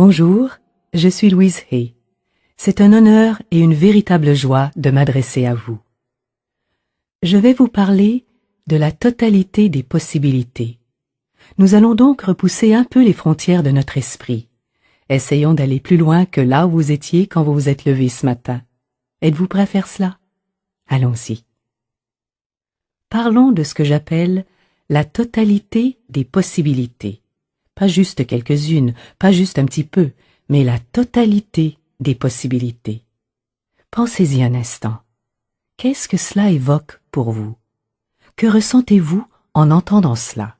Bonjour, je suis Louise Hay. C'est un honneur et une véritable joie de m'adresser à vous. Je vais vous parler de la totalité des possibilités. Nous allons donc repousser un peu les frontières de notre esprit. Essayons d'aller plus loin que là où vous étiez quand vous vous êtes levé ce matin. Êtes-vous prêt à faire cela? Allons-y. Parlons de ce que j'appelle la totalité des possibilités. Pas juste quelques-unes, pas juste un petit peu, mais la totalité des possibilités. Pensez-y un instant. Qu'est-ce que cela évoque pour vous? Que ressentez-vous en entendant cela?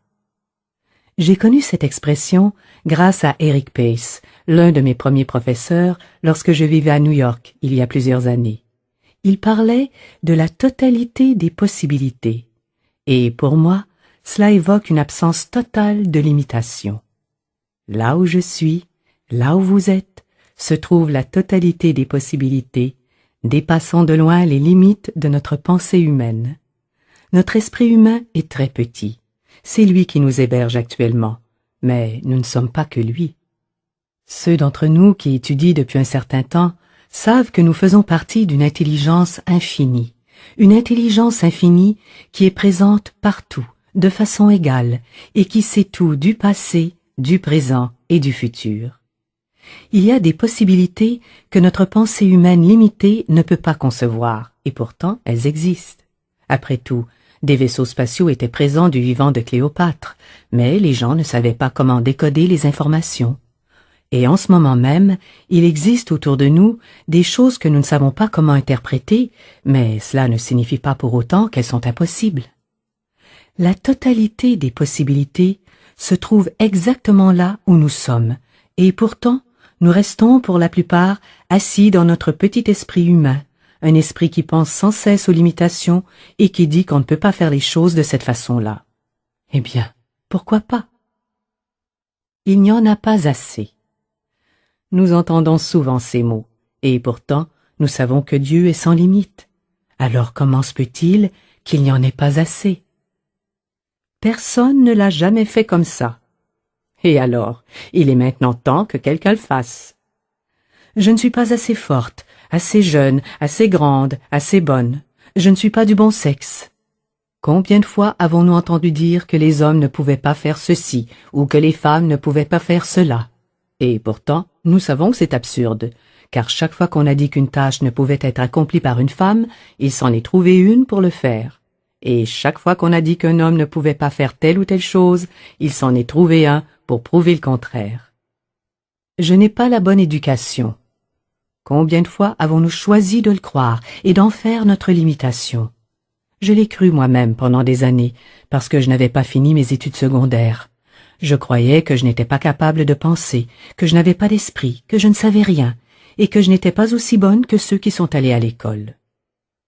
J'ai connu cette expression grâce à Eric Pace, l'un de mes premiers professeurs lorsque je vivais à New York il y a plusieurs années. Il parlait de la totalité des possibilités. Et pour moi, cela évoque une absence totale de limitation. Là où je suis, là où vous êtes, se trouve la totalité des possibilités, dépassant de loin les limites de notre pensée humaine. Notre esprit humain est très petit. C'est lui qui nous héberge actuellement, mais nous ne sommes pas que lui. Ceux d'entre nous qui étudient depuis un certain temps savent que nous faisons partie d'une intelligence infinie, une intelligence infinie qui est présente partout, de façon égale, et qui sait tout du passé, du présent et du futur. Il y a des possibilités que notre pensée humaine limitée ne peut pas concevoir, et pourtant elles existent. Après tout, des vaisseaux spatiaux étaient présents du vivant de Cléopâtre, mais les gens ne savaient pas comment décoder les informations. Et en ce moment même, il existe autour de nous des choses que nous ne savons pas comment interpréter, mais cela ne signifie pas pour autant qu'elles sont impossibles. La totalité des possibilités se trouve exactement là où nous sommes, et pourtant, nous restons pour la plupart assis dans notre petit esprit humain, un esprit qui pense sans cesse aux limitations et qui dit qu'on ne peut pas faire les choses de cette façon-là. Eh bien, pourquoi pas? Il n'y en a pas assez. Nous entendons souvent ces mots, et pourtant, nous savons que Dieu est sans limite. Alors comment se peut-il qu'il n'y en ait pas assez? Personne ne l'a jamais fait comme ça. Et alors, il est maintenant temps que quelqu'un le fasse. Je ne suis pas assez forte, assez jeune, assez grande, assez bonne. Je ne suis pas du bon sexe. Combien de fois avons-nous entendu dire que les hommes ne pouvaient pas faire ceci ou que les femmes ne pouvaient pas faire cela? Et pourtant, nous savons que c'est absurde, car chaque fois qu'on a dit qu'une tâche ne pouvait être accomplie par une femme, il s'en est trouvé une pour le faire. Et chaque fois qu'on a dit qu'un homme ne pouvait pas faire telle ou telle chose, il s'en est trouvé un pour prouver le contraire. Je n'ai pas la bonne éducation. Combien de fois avons-nous choisi de le croire et d'en faire notre limitation? Je l'ai cru moi-même pendant des années, parce que je n'avais pas fini mes études secondaires. Je croyais que je n'étais pas capable de penser, que je n'avais pas d'esprit, que je ne savais rien, et que je n'étais pas aussi bonne que ceux qui sont allés à l'école.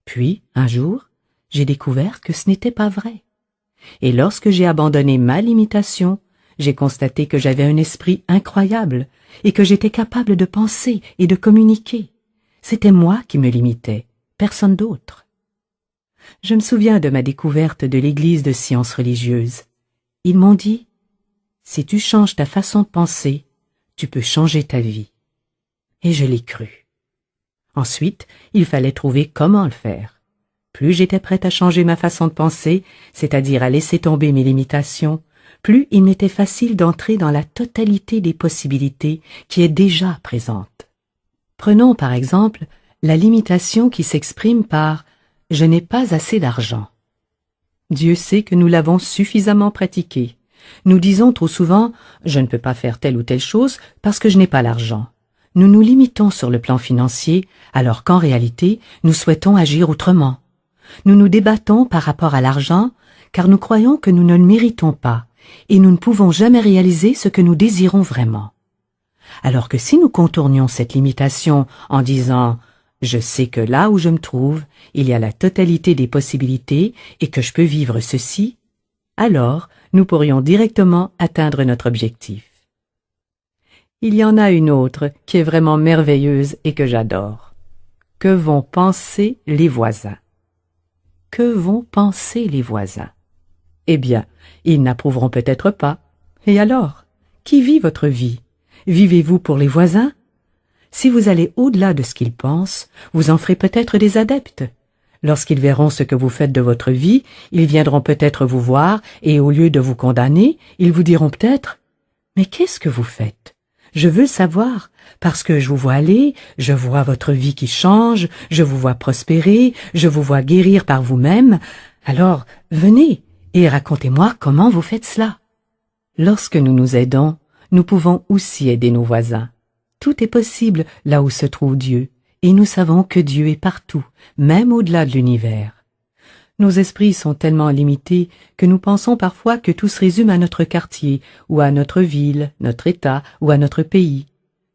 Puis, un jour, j'ai découvert que ce n'était pas vrai. Et lorsque j'ai abandonné ma limitation, j'ai constaté que j'avais un esprit incroyable et que j'étais capable de penser et de communiquer. C'était moi qui me limitais, personne d'autre. Je me souviens de ma découverte de l'église de sciences religieuses. Ils m'ont dit « Si tu changes ta façon de penser, tu peux changer ta vie. » Et je l'ai cru. Ensuite, il fallait trouver comment le faire. Plus j'étais prête à changer ma façon de penser, c'est-à-dire à laisser tomber mes limitations, plus il m'était facile d'entrer dans la totalité des possibilités qui est déjà présente. Prenons par exemple la limitation qui s'exprime par « je n'ai pas assez d'argent ». Dieu sait que nous l'avons suffisamment pratiqué. Nous disons trop souvent « je ne peux pas faire telle ou telle chose parce que je n'ai pas l'argent ». Nous nous limitons sur le plan financier alors qu'en réalité, nous souhaitons agir autrement. Nous nous débattons par rapport à l'argent car nous croyons que nous ne le méritons pas et nous ne pouvons jamais réaliser ce que nous désirons vraiment. Alors que si nous contournions cette limitation en disant « je sais que là où je me trouve, il y a la totalité des possibilités et que je peux vivre ceci », alors nous pourrions directement atteindre notre objectif. Il y en a une autre qui est vraiment merveilleuse et que j'adore. Que vont penser les voisins? Que vont penser les voisins? Eh bien, ils n'approuveront peut-être pas. Et alors? Qui vit votre vie? Vivez-vous pour les voisins? Si vous allez au-delà de ce qu'ils pensent, vous en ferez peut-être des adeptes. Lorsqu'ils verront ce que vous faites de votre vie, ils viendront peut-être vous voir et au lieu de vous condamner, ils vous diront peut-être « Mais qu'est-ce que vous faites? Je veux le savoir, parce que je vous vois aller, je vois votre vie qui change, je vous vois prospérer, je vous vois guérir par vous-même. Alors, venez et racontez-moi comment vous faites cela. » Lorsque nous nous aidons, nous pouvons aussi aider nos voisins. Tout est possible là où se trouve Dieu, et nous savons que Dieu est partout, même au-delà de l'univers. Nos esprits sont tellement limités que nous pensons parfois que tout se résume à notre quartier, ou à notre ville, notre État, ou à notre pays.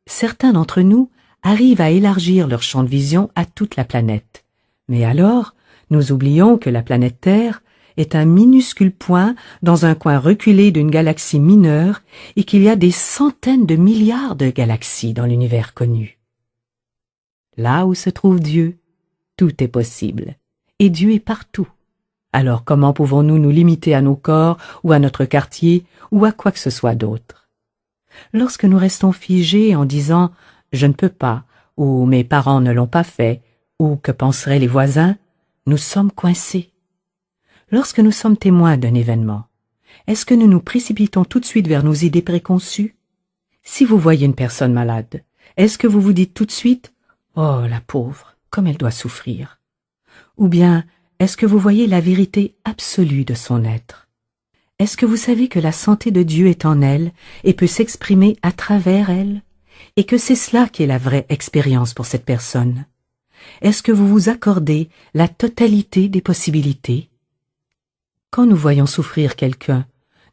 Certains d'entre nous arrivent à élargir leur champ de vision à toute la planète. Mais alors, nous oublions que la planète Terre est un minuscule point dans un coin reculé d'une galaxie mineure et qu'il y a des centaines de milliards de galaxies dans l'univers connu. Là où se trouve Dieu, tout est possible, et Dieu est partout. Alors comment pouvons-nous nous limiter à nos corps ou à notre quartier ou à quoi que ce soit d'autre? Lorsque nous restons figés en disant « je ne peux pas » ou « mes parents ne l'ont pas fait » ou « que penseraient les voisins », nous sommes coincés. Lorsque nous sommes témoins d'un événement, est-ce que nous nous précipitons tout de suite vers nos idées préconçues? Si vous voyez une personne malade, est-ce que vous vous dites tout de suite « Oh, la pauvre, comme elle doit souffrir » ou bien est-ce que vous voyez la vérité absolue de son être? Est-ce que vous savez que la santé de Dieu est en elle et peut s'exprimer à travers elle, et que c'est cela qui est la vraie expérience pour cette personne? Est-ce que vous vous accordez la totalité des possibilités? Quand nous voyons souffrir quelqu'un,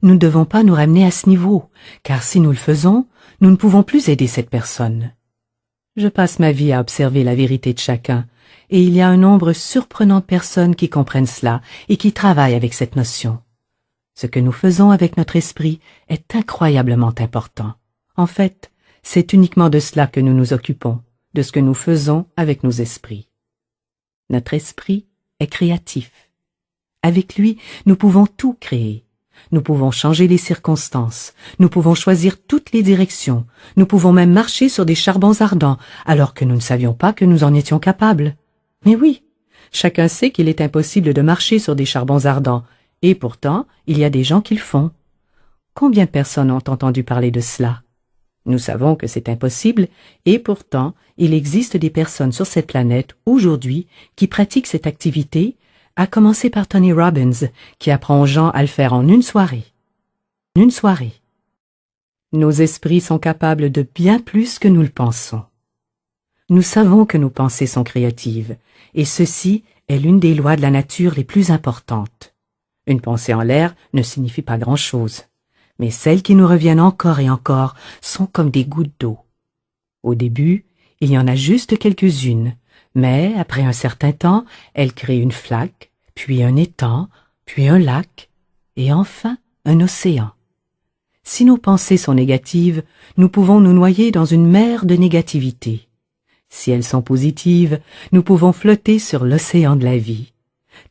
nous ne devons pas nous ramener à ce niveau, car si nous le faisons, nous ne pouvons plus aider cette personne. Je passe ma vie à observer la vérité de chacun, et il y a un nombre surprenant de personnes qui comprennent cela et qui travaillent avec cette notion. Ce que nous faisons avec notre esprit est incroyablement important. En fait, c'est uniquement de cela que nous nous occupons, de ce que nous faisons avec nos esprits. Notre esprit est créatif. Avec lui, nous pouvons tout créer. Nous pouvons changer les circonstances, nous pouvons choisir toutes les directions, nous pouvons même marcher sur des charbons ardents, alors que nous ne savions pas que nous en étions capables. Mais oui, chacun sait qu'il est impossible de marcher sur des charbons ardents, et pourtant, il y a des gens qui le font. Combien de personnes ont entendu parler de cela? Nous savons que c'est impossible, et pourtant, il existe des personnes sur cette planète, aujourd'hui, qui pratiquent cette activité, à commencer par Tony Robbins, qui apprend aux gens à le faire en une soirée. Une soirée. Nos esprits sont capables de bien plus que nous le pensons. Nous savons que nos pensées sont créatives, et ceci est l'une des lois de la nature les plus importantes. Une pensée en l'air ne signifie pas grand-chose, mais celles qui nous reviennent encore et encore sont comme des gouttes d'eau. Au début, il y en a juste quelques-unes, mais après un certain temps, elles créent une flaque, puis un étang, puis un lac, et enfin un océan. Si nos pensées sont négatives, nous pouvons nous noyer dans une mer de négativité. Si elles sont positives, nous pouvons flotter sur l'océan de la vie.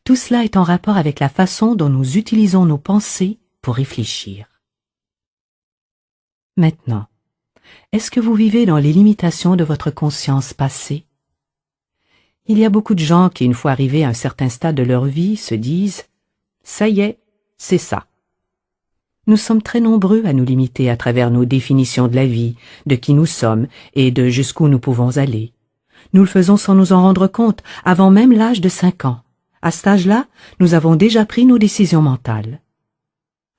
Tout cela est en rapport avec la façon dont nous utilisons nos pensées pour réfléchir. Maintenant, est-ce que vous vivez dans les limitations de votre conscience passée? Il y a beaucoup de gens qui, une fois arrivés à un certain stade de leur vie, se disent « ça y est, c'est ça ». Nous sommes très nombreux à nous limiter à travers nos définitions de la vie, de qui nous sommes et de jusqu'où nous pouvons aller. Nous le faisons sans nous en rendre compte, avant même l'âge de 5 ans. À cet âge-là, nous avons déjà pris nos décisions mentales.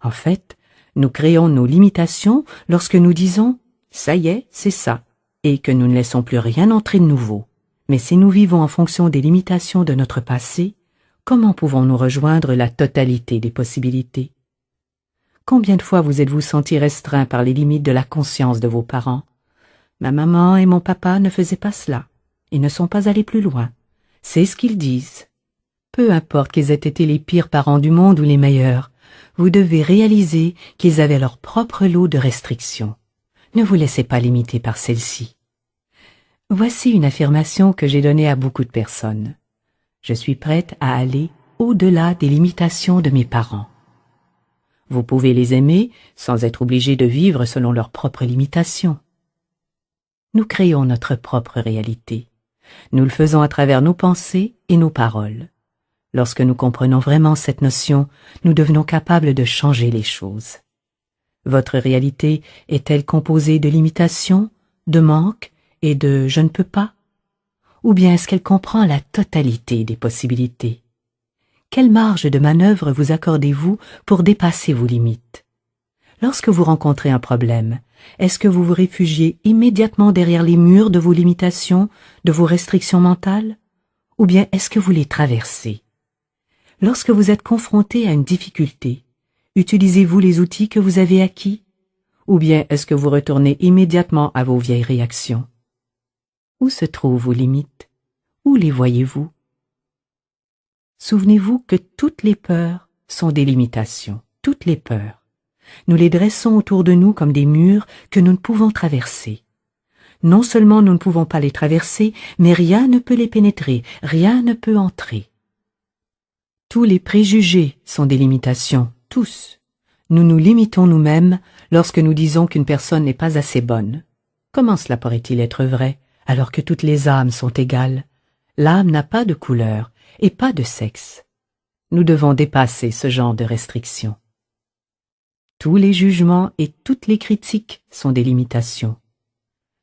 En fait, nous créons nos limitations lorsque nous disons « ça y est, c'est ça » et que nous ne laissons plus rien entrer de nouveau. Mais si nous vivons en fonction des limitations de notre passé, comment pouvons-nous rejoindre la totalité des possibilités? Combien de fois vous êtes-vous senti restreint par les limites de la conscience de vos parents? Ma maman et mon papa ne faisaient pas cela. Ils ne sont pas allés plus loin. C'est ce qu'ils disent. Peu importe qu'ils aient été les pires parents du monde ou les meilleurs, vous devez réaliser qu'ils avaient leur propre lot de restrictions. Ne vous laissez pas limiter par celles-ci. Voici une affirmation que j'ai donnée à beaucoup de personnes. Je suis prête à aller au-delà des limitations de mes parents. Vous pouvez les aimer sans être obligé de vivre selon leurs propres limitations. Nous créons notre propre réalité. Nous le faisons à travers nos pensées et nos paroles. Lorsque nous comprenons vraiment cette notion, nous devenons capables de changer les choses. Votre réalité est-elle composée de limitations, de manques et de « je ne peux pas » ou bien est-ce qu'elle comprend la totalité des possibilités? Quelle marge de manœuvre vous accordez-vous pour dépasser vos limites? Lorsque vous rencontrez un problème, est-ce que vous vous réfugiez immédiatement derrière les murs de vos limitations, de vos restrictions mentales? Ou bien est-ce que vous les traversez? Lorsque vous êtes confronté à une difficulté, utilisez-vous les outils que vous avez acquis? Ou bien est-ce que vous retournez immédiatement à vos vieilles réactions? Où se trouvent vos limites? Où les voyez-vous? Souvenez-vous que toutes les peurs sont des limitations, toutes les peurs. Nous les dressons autour de nous comme des murs que nous ne pouvons traverser. Non seulement nous ne pouvons pas les traverser, mais rien ne peut les pénétrer, rien ne peut entrer. Tous les préjugés sont des limitations, tous. Nous nous limitons nous-mêmes lorsque nous disons qu'une personne n'est pas assez bonne. Comment cela pourrait-il être vrai, alors que toutes les âmes sont égales? L'âme n'a pas de couleur et pas de sexe. Nous devons dépasser ce genre de restrictions. Tous les jugements et toutes les critiques sont des limitations.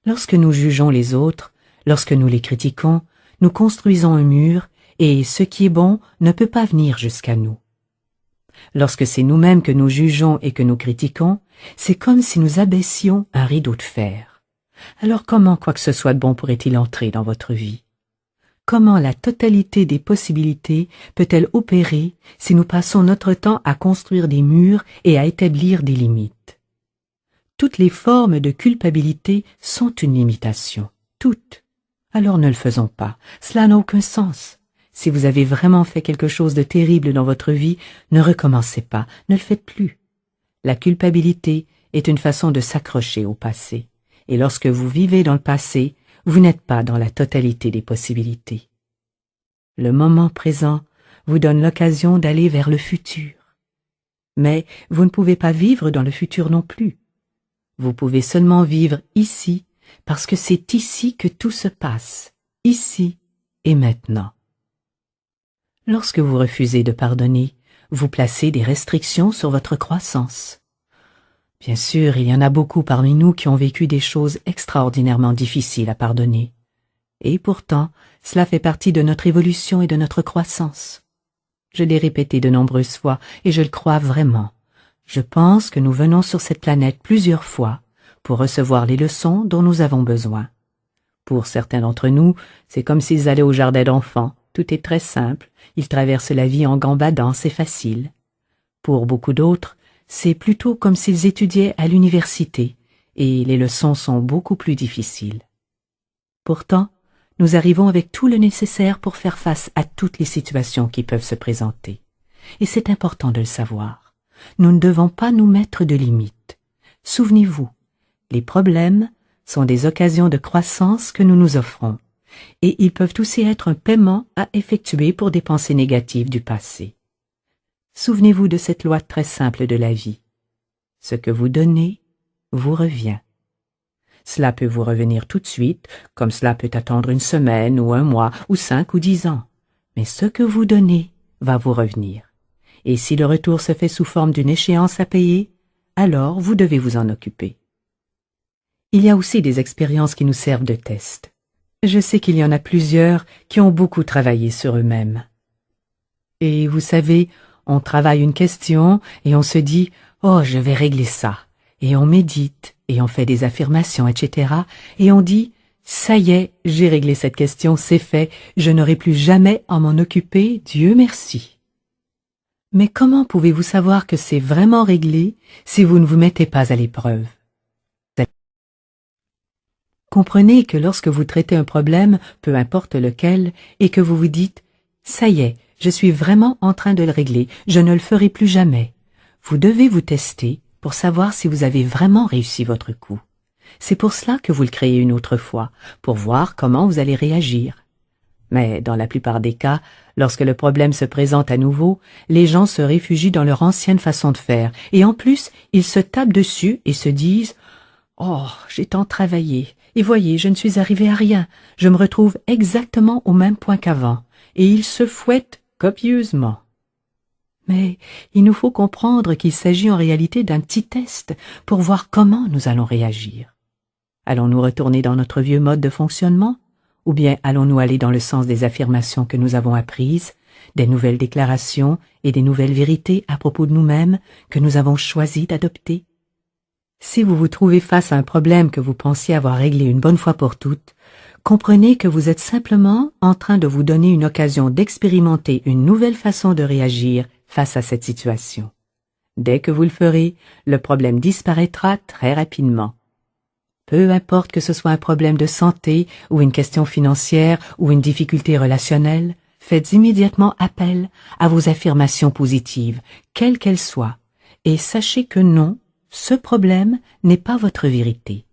Lorsque nous jugeons les autres, lorsque nous les critiquons, nous construisons un mur et ce qui est bon ne peut pas venir jusqu'à nous. Lorsque c'est nous-mêmes que nous jugeons et que nous critiquons, c'est comme si nous abaissions un rideau de fer. Alors comment quoi que ce soit de bon pourrait-il entrer dans votre vie? Comment la totalité des possibilités peut-elle opérer si nous passons notre temps à construire des murs et à établir des limites? Toutes les formes de culpabilité sont une limitation, toutes. Alors ne le faisons pas, cela n'a aucun sens. Si vous avez vraiment fait quelque chose de terrible dans votre vie, ne recommencez pas, ne le faites plus. La culpabilité est une façon de s'accrocher au passé, et lorsque vous vivez dans le passé, vous n'êtes pas dans la totalité des possibilités. Le moment présent vous donne l'occasion d'aller vers le futur. Mais vous ne pouvez pas vivre dans le futur non plus. Vous pouvez seulement vivre ici, parce que c'est ici que tout se passe, ici et maintenant. Lorsque vous refusez de pardonner, vous placez des restrictions sur votre croissance. Bien sûr, il y en a beaucoup parmi nous qui ont vécu des choses extraordinairement difficiles à pardonner. Et pourtant, cela fait partie de notre évolution et de notre croissance. Je l'ai répété de nombreuses fois et je le crois vraiment. Je pense que nous venons sur cette planète plusieurs fois pour recevoir les leçons dont nous avons besoin. Pour certains d'entre nous, c'est comme s'ils allaient au jardin d'enfants. Tout est très simple, ils traversent la vie en gambadant, c'est facile. Pour beaucoup d'autres, c'est plutôt comme s'ils étudiaient à l'université, et les leçons sont beaucoup plus difficiles. Pourtant, nous arrivons avec tout le nécessaire pour faire face à toutes les situations qui peuvent se présenter. Et c'est important de le savoir. Nous ne devons pas nous mettre de limites. Souvenez-vous, les problèmes sont des occasions de croissance que nous nous offrons, et ils peuvent aussi être un paiement à effectuer pour des pensées négatives du passé. Souvenez-vous de cette loi très simple de la vie. Ce que vous donnez vous revient. Cela peut vous revenir tout de suite, comme cela peut attendre une semaine ou un mois ou 5 ou 10 ans. Mais ce que vous donnez va vous revenir. Et si le retour se fait sous forme d'une échéance à payer, alors vous devez vous en occuper. Il y a aussi des expériences qui nous servent de test. Je sais qu'il y en a plusieurs qui ont beaucoup travaillé sur eux-mêmes. Et vous savez, on travaille une question et on se dit « Oh, je vais régler ça ». Et on médite, et on fait des affirmations, etc. Et on dit « Ça y est, j'ai réglé cette question, c'est fait, je n'aurai plus jamais à m'en occuper, Dieu merci ». Mais comment pouvez-vous savoir que c'est vraiment réglé si vous ne vous mettez pas à l'épreuve? Comprenez que lorsque vous traitez un problème, peu importe lequel, et que vous vous dites « Ça y est, je suis vraiment en train de le régler, je ne le ferai plus jamais », vous devez vous tester pour savoir si vous avez vraiment réussi votre coup. C'est pour cela que vous le créez une autre fois, pour voir comment vous allez réagir. Mais dans la plupart des cas, lorsque le problème se présente à nouveau, les gens se réfugient dans leur ancienne façon de faire, et en plus, ils se tapent dessus et se disent « Oh, j'ai tant travaillé, Et voyez, je ne suis arrivé à rien. Je me retrouve exactement au même point qu'avant, et il se fouette copieusement. Mais il nous faut comprendre qu'il s'agit en réalité d'un petit test pour voir comment nous allons réagir. Allons-nous retourner dans notre vieux mode de fonctionnement? Ou bien allons-nous aller dans le sens des affirmations que nous avons apprises, des nouvelles déclarations et des nouvelles vérités à propos de nous-mêmes que nous avons choisi d'adopter? Si vous vous trouvez face à un problème que vous pensiez avoir réglé une bonne fois pour toutes, comprenez que vous êtes simplement en train de vous donner une occasion d'expérimenter une nouvelle façon de réagir face à cette situation. Dès que vous le ferez, le problème disparaîtra très rapidement. Peu importe que ce soit un problème de santé ou une question financière ou une difficulté relationnelle, faites immédiatement appel à vos affirmations positives, quelles qu'elles soient, et sachez que non, ce problème n'est pas votre vérité.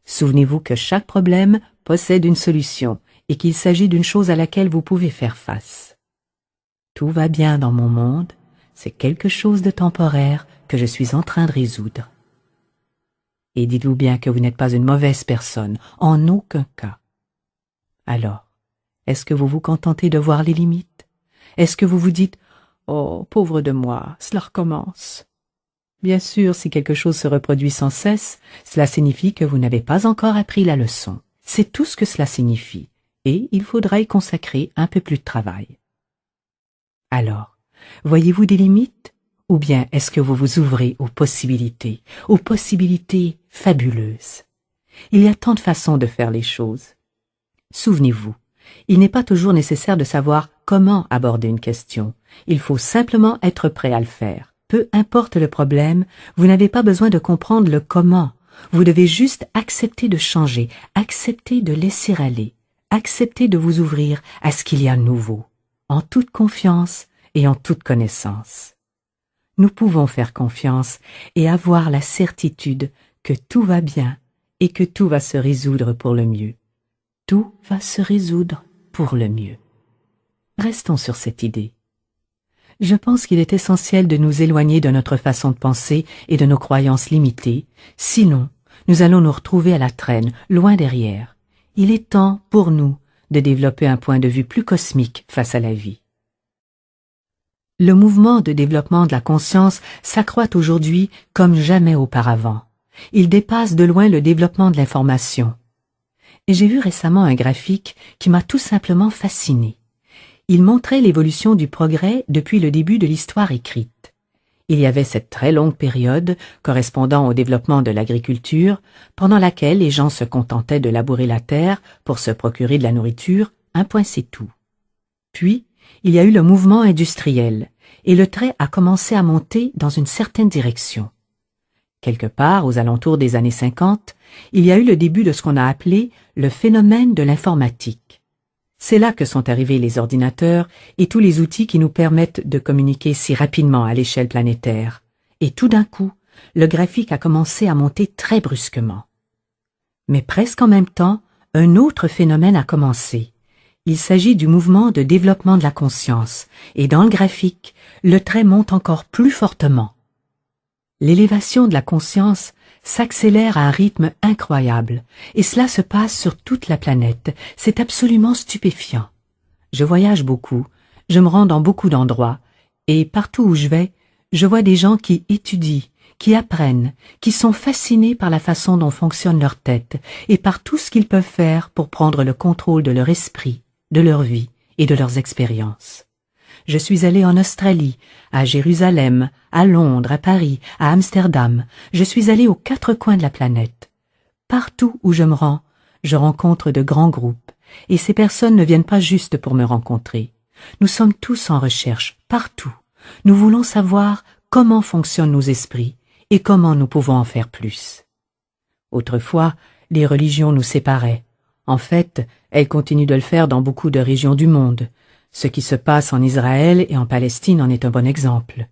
Souvenez-vous que chaque problème possède une solution et qu'il s'agit d'une chose à laquelle vous pouvez faire face. Tout va bien dans mon monde, c'est quelque chose de temporaire que je suis en train de résoudre. Et dites-vous bien que vous n'êtes pas une mauvaise personne, en aucun cas. Alors, est-ce que vous vous contentez de voir les limites? Est-ce que vous vous dites « Oh, pauvre de moi, cela recommence ». Bien sûr, si quelque chose se reproduit sans cesse, cela signifie que vous n'avez pas encore appris la leçon. C'est tout ce que cela signifie, et il faudra y consacrer un peu plus de travail. Alors, voyez-vous des limites? Ou bien est-ce que vous vous ouvrez aux possibilités fabuleuses? Il y a tant de façons de faire les choses. Souvenez-vous, il n'est pas toujours nécessaire de savoir comment aborder une question. Il faut simplement être prêt à le faire. Peu importe le problème, vous n'avez pas besoin de comprendre le comment. Vous devez juste accepter de changer, accepter de laisser aller, accepter de vous ouvrir à ce qu'il y a de nouveau, en toute confiance et en toute connaissance. Nous pouvons faire confiance et avoir la certitude que tout va bien et que tout va se résoudre pour le mieux. Tout va se résoudre pour le mieux. Restons sur cette idée. Je pense qu'il est essentiel de nous éloigner de notre façon de penser et de nos croyances limitées, sinon nous allons nous retrouver à la traîne, loin derrière. Il est temps pour nous de développer un point de vue plus cosmique face à la vie. Le mouvement de développement de la conscience s'accroît aujourd'hui comme jamais auparavant. Il dépasse de loin le développement de l'information. Et j'ai vu récemment un graphique qui m'a tout simplement fasciné. Il montrait l'évolution du progrès depuis le début de l'histoire écrite. Il y avait cette très longue période correspondant au développement de l'agriculture, pendant laquelle les gens se contentaient de labourer la terre pour se procurer de la nourriture, un point c'est tout. Puis, il y a eu le mouvement industriel, et le trait a commencé à monter dans une certaine direction. Quelque part, aux alentours des années 50, il y a eu le début de ce qu'on a appelé le phénomène de l'informatique. C'est là que sont arrivés les ordinateurs et tous les outils qui nous permettent de communiquer si rapidement à l'échelle planétaire. Et tout d'un coup, le graphique a commencé à monter très brusquement. Mais presque en même temps, un autre phénomène a commencé. Il s'agit du mouvement de développement de la conscience, et dans le graphique, le trait monte encore plus fortement. L'élévation de la conscience s'accélère à un rythme incroyable, et cela se passe sur toute la planète. C'est absolument stupéfiant. Je voyage beaucoup, je me rends dans beaucoup d'endroits, et partout où je vais, je vois des gens qui étudient, qui apprennent, qui sont fascinés par la façon dont fonctionne leur tête, et par tout ce qu'ils peuvent faire pour prendre le contrôle de leur esprit, de leur vie et de leurs expériences. Je suis allé en Australie, à Jérusalem, à Londres, à Paris, à Amsterdam. Je suis allé aux 4 coins de la planète. Partout où je me rends, je rencontre de grands groupes, et ces personnes ne viennent pas juste pour me rencontrer. Nous sommes tous en recherche, partout. Nous voulons savoir comment fonctionnent nos esprits et comment nous pouvons en faire plus. Autrefois, les religions nous séparaient. En fait, elles continuent de le faire dans beaucoup de régions du monde. Ce qui se passe en Israël et en Palestine en est un bon exemple.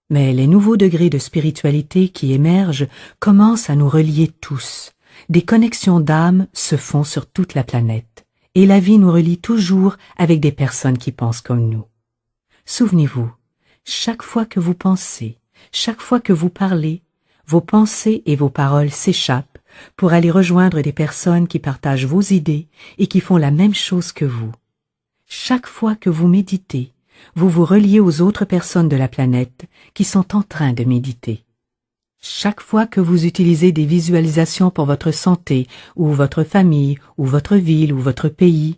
Mais les nouveaux degrés de spiritualité qui émergent commencent à nous relier tous. Des connexions d'âme se font sur toute la planète, et la vie nous relie toujours avec des personnes qui pensent comme nous. Souvenez-vous, chaque fois que vous pensez, chaque fois que vous parlez, vos pensées et vos paroles s'échappent pour aller rejoindre des personnes qui partagent vos idées et qui font la même chose que vous. Chaque fois que vous méditez, vous vous reliez aux autres personnes de la planète qui sont en train de méditer. Chaque fois que vous utilisez des visualisations pour votre santé, ou votre famille, ou votre ville, ou votre pays,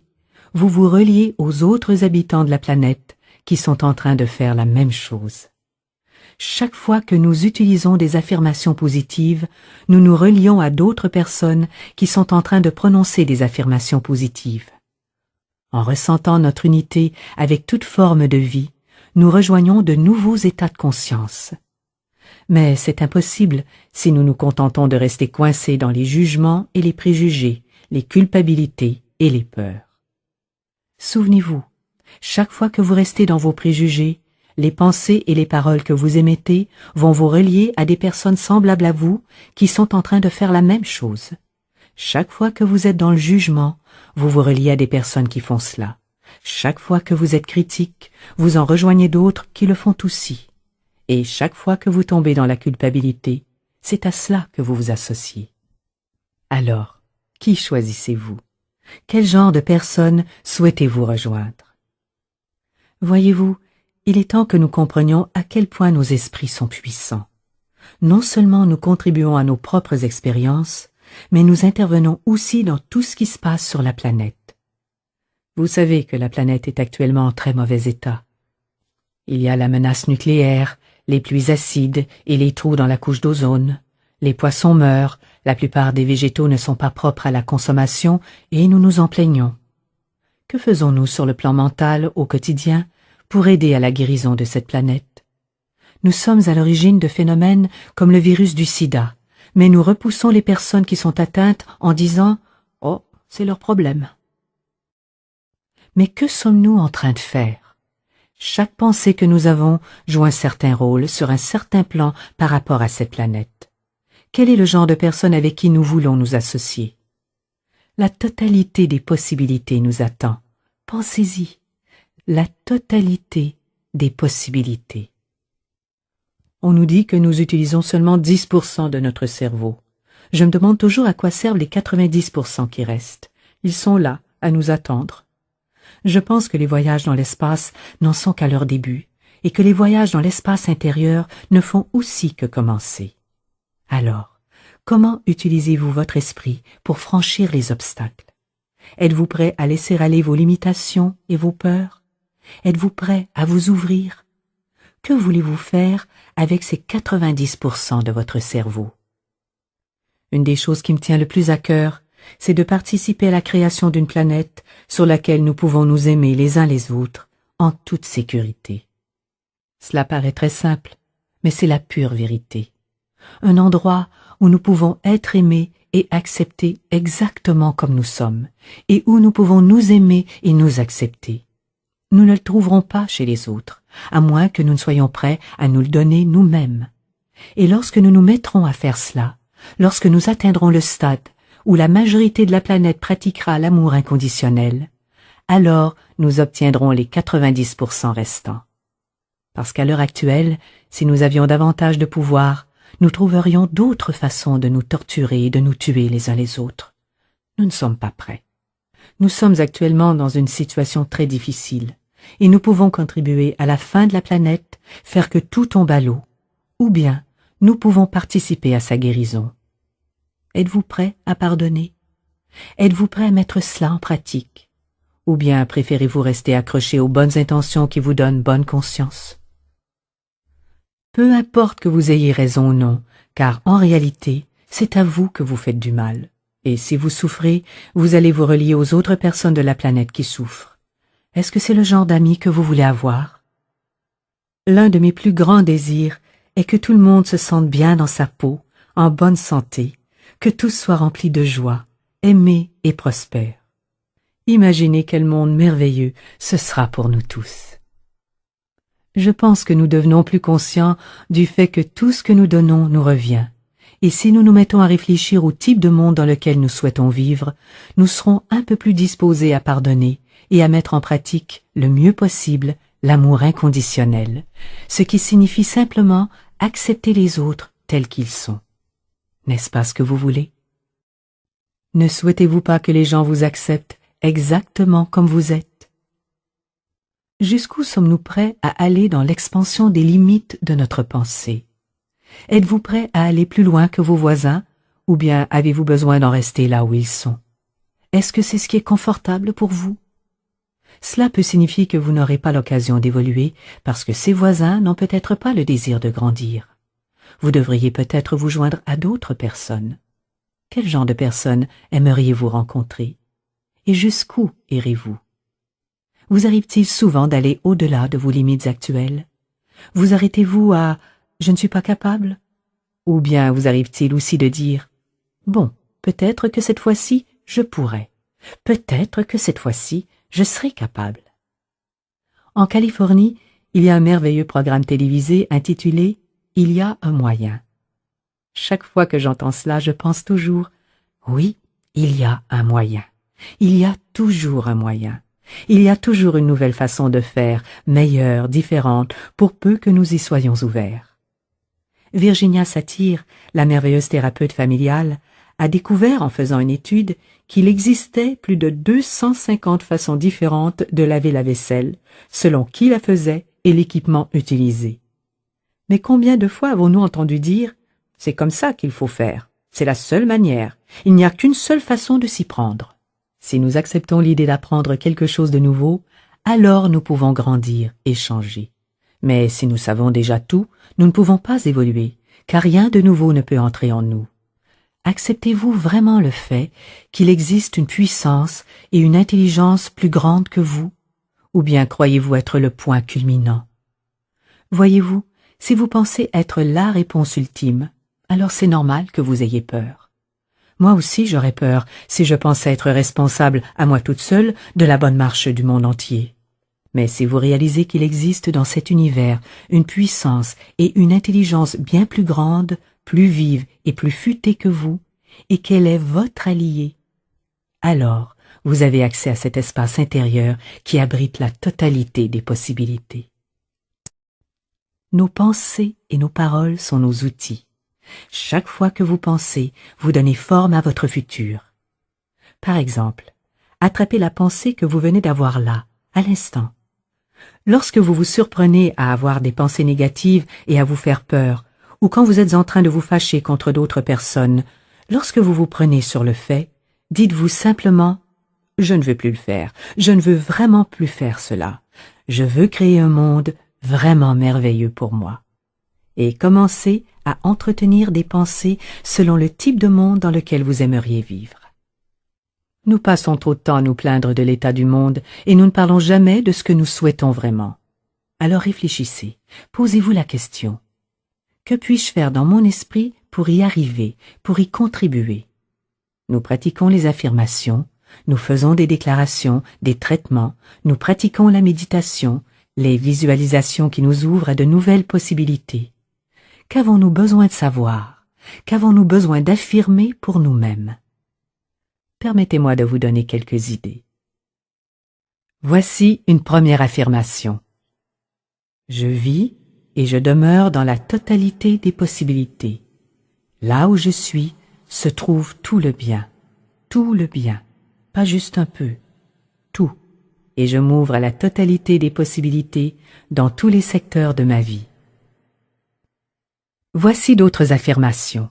vous vous reliez aux autres habitants de la planète qui sont en train de faire la même chose. Chaque fois que nous utilisons des affirmations positives, nous nous relions à d'autres personnes qui sont en train de prononcer des affirmations positives. En ressentant notre unité avec toute forme de vie, nous rejoignons de nouveaux états de conscience. Mais c'est impossible si nous nous contentons de rester coincés dans les jugements et les préjugés, les culpabilités et les peurs. Souvenez-vous, chaque fois que vous restez dans vos préjugés, les pensées et les paroles que vous émettez vont vous relier à des personnes semblables à vous qui sont en train de faire la même chose. Chaque fois que vous êtes dans le jugement, vous vous reliez à des personnes qui font cela. Chaque fois que vous êtes critique, vous en rejoignez d'autres qui le font aussi. Et chaque fois que vous tombez dans la culpabilité, c'est à cela que vous vous associez. Alors, qui choisissez-vous? Quel genre de personnes souhaitez-vous rejoindre? Voyez-vous, il est temps que nous comprenions à quel point nos esprits sont puissants. Non seulement nous contribuons à nos propres expériences, mais nous intervenons aussi dans tout ce qui se passe sur la planète. Vous savez que la planète est actuellement en très mauvais état. Il y a la menace nucléaire, les pluies acides et les trous dans la couche d'ozone. Les poissons meurent, la plupart des végétaux ne sont pas propres à la consommation et nous nous en plaignons. Que faisons-nous sur le plan mental au quotidien pour aider à la guérison de cette planète? Nous sommes à l'origine de phénomènes comme le virus du sida, mais nous repoussons les personnes qui sont atteintes en disant « Oh, c'est leur problème ». Mais que sommes-nous en train de faire? Chaque pensée que nous avons joue un certain rôle sur un certain plan par rapport à cette planète. Quel est le genre de personne avec qui nous voulons nous associer? La totalité des possibilités nous attend. Pensez-y. La totalité des possibilités. On nous dit que nous utilisons seulement 10% de notre cerveau. Je me demande toujours à quoi servent les 90% qui restent. Ils sont là, à nous attendre. Je pense que les voyages dans l'espace n'en sont qu'à leur début, et que les voyages dans l'espace intérieur ne font aussi que commencer. Alors, comment utilisez-vous votre esprit pour franchir les obstacles? Êtes-vous prêt à laisser aller vos limitations et vos peurs? Êtes-vous prêt à vous ouvrir? Que voulez-vous faire avec ces 90% de votre cerveau? Une des choses qui me tient le plus à cœur, c'est de participer à la création d'une planète sur laquelle nous pouvons nous aimer les uns les autres en toute sécurité. Cela paraît très simple, mais c'est la pure vérité. Un endroit où nous pouvons être aimés et acceptés exactement comme nous sommes, et où nous pouvons nous aimer et nous accepter. Nous ne le trouverons pas chez les autres, à moins que nous ne soyons prêts à nous le donner nous-mêmes. Et lorsque nous nous mettrons à faire cela, lorsque nous atteindrons le stade où la majorité de la planète pratiquera l'amour inconditionnel, alors nous obtiendrons les 90% restants. Parce qu'à l'heure actuelle, si nous avions davantage de pouvoir, nous trouverions d'autres façons de nous torturer et de nous tuer les uns les autres. Nous ne sommes pas prêts. Nous sommes actuellement dans une situation très difficile, et nous pouvons contribuer à la fin de la planète, faire que tout tombe à l'eau, ou bien nous pouvons participer à sa guérison. Êtes-vous prêt à pardonner? Êtes-vous prêt à mettre cela en pratique? Ou bien préférez-vous rester accroché aux bonnes intentions qui vous donnent bonne conscience? Peu importe que vous ayez raison ou non, car en réalité, c'est à vous que vous faites du mal. Et si vous souffrez, vous allez vous relier aux autres personnes de la planète qui souffrent. Est-ce que c'est le genre d'amis que vous voulez avoir? L'un de mes plus grands désirs est que tout le monde se sente bien dans sa peau, en bonne santé, que tous soient remplis de joie, aimés et prospères. Imaginez quel monde merveilleux ce sera pour nous tous. Je pense que nous devenons plus conscients du fait que tout ce que nous donnons nous revient. Et si nous nous mettons à réfléchir au type de monde dans lequel nous souhaitons vivre, nous serons un peu plus disposés à pardonner et à mettre en pratique le mieux possible l'amour inconditionnel, ce qui signifie simplement accepter les autres tels qu'ils sont. N'est-ce pas ce que vous voulez? Ne souhaitez-vous pas que les gens vous acceptent exactement comme vous êtes? Jusqu'où sommes-nous prêts à aller dans l'expansion des limites de notre pensée? Êtes-vous prêt à aller plus loin que vos voisins, ou bien avez-vous besoin d'en rester là où ils sont? Est-ce que c'est ce qui est confortable pour vous? Cela peut signifier que vous n'aurez pas l'occasion d'évoluer parce que ces voisins n'ont peut-être pas le désir de grandir. Vous devriez peut-être vous joindre à d'autres personnes. Quel genre de personnes aimeriez-vous rencontrer? Et jusqu'où irez-vous? Vous arrive-t-il souvent d'aller au-delà de vos limites actuelles? Vous arrêtez-vous à « je ne suis pas capable » ou bien vous arrive-t-il aussi de dire « bon, peut-être que cette fois-ci, je pourrai. Peut-être que cette fois-ci, je serai capable. » En Californie, il y a un merveilleux programme télévisé intitulé « Il y a un moyen ». Chaque fois que j'entends cela, je pense toujours « oui, il y a un moyen. Il y a toujours un moyen. Il y a toujours une nouvelle façon de faire, meilleure, différente, pour peu que nous y soyons ouverts. » Virginia Satir, la merveilleuse thérapeute familiale, a découvert en faisant une étude qu'il existait plus de 250 façons différentes de laver la vaisselle, selon qui la faisait et l'équipement utilisé. Mais combien de fois avons-nous entendu dire « c'est comme ça qu'il faut faire, c'est la seule manière, il n'y a qu'une seule façon de s'y prendre ». Si nous acceptons l'idée d'apprendre quelque chose de nouveau, alors nous pouvons grandir et changer. Mais si nous savons déjà tout, nous ne pouvons pas évoluer, car rien de nouveau ne peut entrer en nous. Acceptez-vous vraiment le fait qu'il existe une puissance et une intelligence plus grandes que vous, ou bien croyez-vous être le point culminant? Voyez-vous, si vous pensez être la réponse ultime, alors c'est normal que vous ayez peur. Moi aussi j'aurais peur si je pensais être responsable à moi toute seule de la bonne marche du monde entier. Mais si vous réalisez qu'il existe dans cet univers une puissance et une intelligence bien plus grandes, plus vive et plus futée que vous, et qu'elle est votre alliée, alors vous avez accès à cet espace intérieur qui abrite la totalité des possibilités. Nos pensées et nos paroles sont nos outils. Chaque fois que vous pensez, vous donnez forme à votre futur. Par exemple, attrapez la pensée que vous venez d'avoir là, à l'instant. Lorsque vous vous surprenez à avoir des pensées négatives et à vous faire peur, ou quand vous êtes en train de vous fâcher contre d'autres personnes, lorsque vous vous prenez sur le fait, dites-vous simplement « je ne veux plus le faire, je ne veux vraiment plus faire cela, je veux créer un monde vraiment merveilleux pour moi ». Et commencez à entretenir des pensées selon le type de monde dans lequel vous aimeriez vivre. Nous passons trop de temps à nous plaindre de l'état du monde et nous ne parlons jamais de ce que nous souhaitons vraiment. Alors réfléchissez, posez-vous la question. Que puis-je faire dans mon esprit pour y arriver, pour y contribuer? Nous pratiquons les affirmations, nous faisons des déclarations, des traitements, nous pratiquons la méditation, les visualisations qui nous ouvrent à de nouvelles possibilités. Qu'avons-nous besoin de savoir? Qu'avons-nous besoin d'affirmer pour nous-mêmes? Permettez-moi de vous donner quelques idées. Voici une première affirmation. Je vis et je demeure dans la totalité des possibilités. Là où je suis se trouve tout le bien, pas juste un peu, tout. Et je m'ouvre à la totalité des possibilités dans tous les secteurs de ma vie. Voici d'autres affirmations.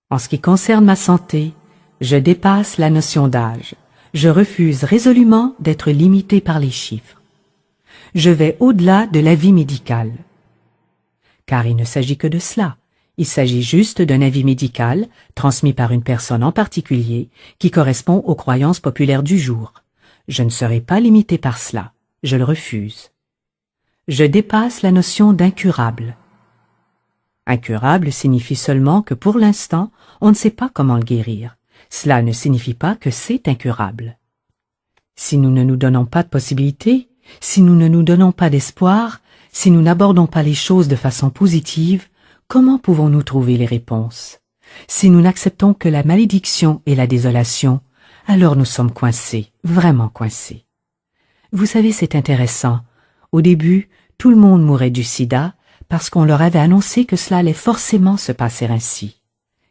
En ce qui concerne ma santé, je dépasse la notion d'âge. Je refuse résolument d'être limité par les chiffres. Je vais au-delà de l'avis médical. Car il ne s'agit que de cela. Il s'agit juste d'un avis médical transmis par une personne en particulier qui correspond aux croyances populaires du jour. Je ne serai pas limité par cela. Je le refuse. Je dépasse la notion d'incurable. Incurable signifie seulement que pour l'instant, on ne sait pas comment le guérir. Cela ne signifie pas que c'est incurable. Si nous ne nous donnons pas de possibilités, si nous ne nous donnons pas d'espoir, si nous n'abordons pas les choses de façon positive, comment pouvons-nous trouver les réponses? Si nous n'acceptons que la malédiction et la désolation, alors nous sommes coincés, vraiment coincés. Vous savez, c'est intéressant. Au début, tout le monde mourait du sida parce qu'on leur avait annoncé que cela allait forcément se passer ainsi.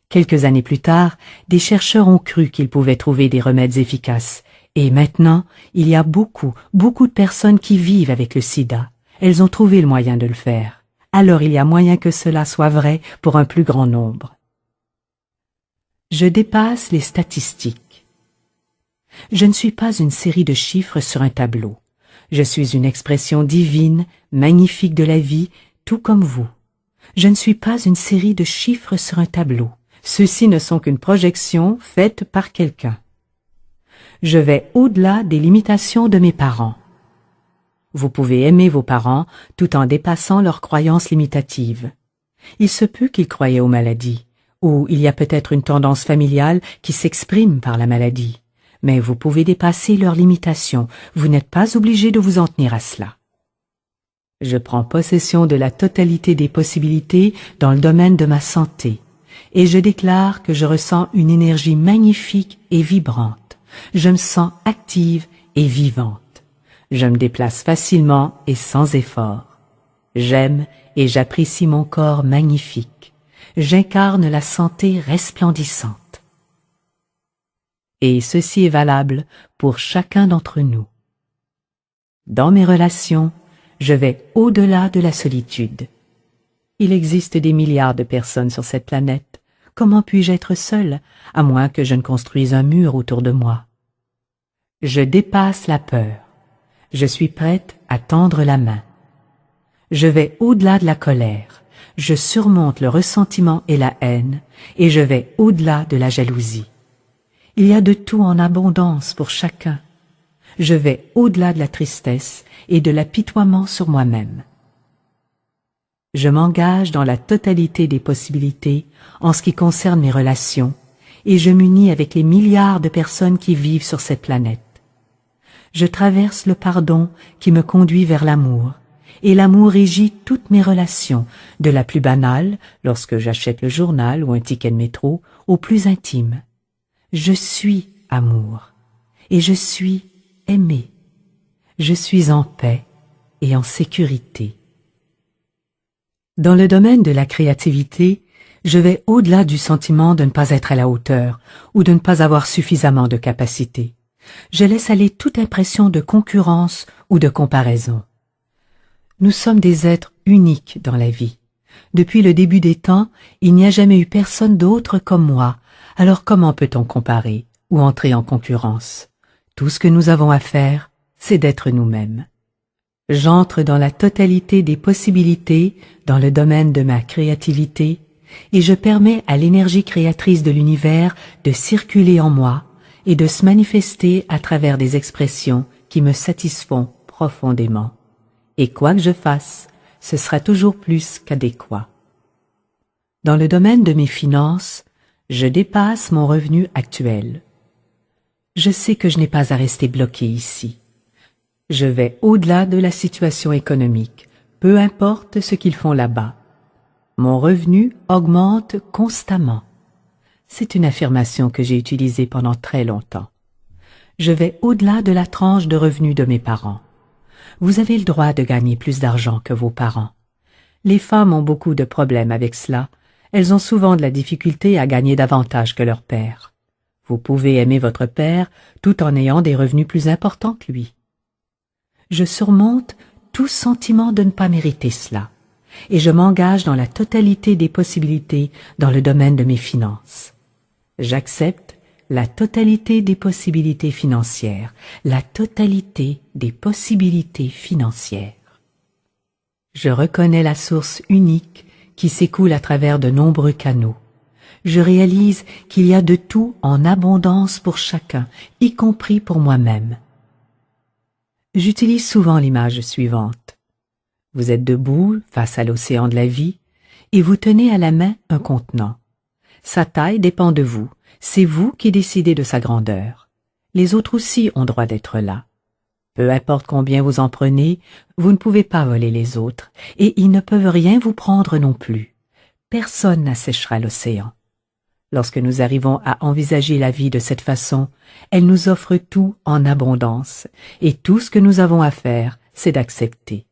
Quelques années plus tard, des chercheurs ont cru qu'ils pouvaient trouver des remèdes efficaces. Et maintenant, il y a beaucoup de personnes qui vivent avec le sida. Elles ont trouvé le moyen de le faire. Alors il y a moyen que cela soit vrai pour un plus grand nombre. Je dépasse les statistiques. Je ne suis pas une série de chiffres sur un tableau. Je suis une expression divine, magnifique de la vie, tout comme vous. Je ne suis pas une série de chiffres sur un tableau. Ceux-ci ne sont qu'une projection faite par quelqu'un. Je vais au-delà des limitations de mes parents. Vous pouvez aimer vos parents tout en dépassant leurs croyances limitatives. Il se peut qu'ils croyaient aux maladies, ou il y a peut-être une tendance familiale qui s'exprime par la maladie. Mais vous pouvez dépasser leurs limitations, vous n'êtes pas obligé de vous en tenir à cela. Je prends possession de la totalité des possibilités dans le domaine de ma santé, et je déclare que je ressens une énergie magnifique et vibrante. Je me sens active et vivante. Je me déplace facilement et sans effort. J'aime et j'apprécie mon corps magnifique. J'incarne la santé resplendissante. Et ceci est valable pour chacun d'entre nous. Dans mes relations, je vais au-delà de la solitude. Il existe des milliards de personnes sur cette planète. Comment puis-je être seul, à moins que je ne construise un mur autour de moi? Je dépasse la peur. Je suis prête à tendre la main. Je vais au-delà de la colère. Je surmonte le ressentiment et la haine, et je vais au-delà de la jalousie. Il y a de tout en abondance pour chacun. Je vais au-delà de la tristesse et de l'apitoiement sur moi-même. Je m'engage dans la totalité des possibilités en ce qui concerne mes relations, et je m'unis avec les milliards de personnes qui vivent sur cette planète. Je traverse le pardon qui me conduit vers l'amour, et l'amour régit toutes mes relations, de la plus banale, lorsque j'achète le journal ou un ticket de métro, au plus intime. Je suis amour, et je suis aimé. Je suis en paix et en sécurité. Dans le domaine de la créativité, je vais au-delà du sentiment de ne pas être à la hauteur ou de ne pas avoir suffisamment de capacité. Je laisse aller toute impression de concurrence ou de comparaison. Nous sommes des êtres uniques dans la vie. Depuis le début des temps, il n'y a jamais eu personne d'autre comme moi. Alors comment peut-on comparer ou entrer en concurrence? Tout ce que nous avons à faire, c'est d'être nous-mêmes. J'entre dans la totalité des possibilités dans le domaine de ma créativité et je permets à l'énergie créatrice de l'univers de circuler en moi et de se manifester à travers des expressions qui me satisfont profondément. Et quoi que je fasse, ce sera toujours plus qu'adéquat. Dans le domaine de mes finances, je dépasse mon revenu actuel. Je sais que je n'ai pas à rester bloqué ici. Je vais au-delà de la situation économique, peu importe ce qu'ils font là-bas. Mon revenu augmente constamment. C'est une affirmation que j'ai utilisée pendant très longtemps. Je vais au-delà de la tranche de revenus de mes parents. Vous avez le droit de gagner plus d'argent que vos parents. Les femmes ont beaucoup de problèmes avec cela. Elles ont souvent de la difficulté à gagner davantage que leur père. Vous pouvez aimer votre père tout en ayant des revenus plus importants que lui. Je surmonte tout sentiment de ne pas mériter cela, et je m'engage dans la totalité des possibilités dans le domaine de mes finances. J'accepte la totalité des possibilités financières, la totalité des possibilités financières. Je reconnais la source unique qui s'écoule à travers de nombreux canaux. Je réalise qu'il y a de tout en abondance pour chacun, y compris pour moi-même. J'utilise souvent l'image suivante. Vous êtes debout face à l'océan de la vie et vous tenez à la main un contenant. Sa taille dépend de vous, c'est vous qui décidez de sa grandeur. Les autres aussi ont droit d'être là. Peu importe combien vous en prenez, vous ne pouvez pas voler les autres et ils ne peuvent rien vous prendre non plus. Personne n'asséchera l'océan. Lorsque nous arrivons à envisager la vie de cette façon, elle nous offre tout en abondance, et tout ce que nous avons à faire, c'est d'accepter.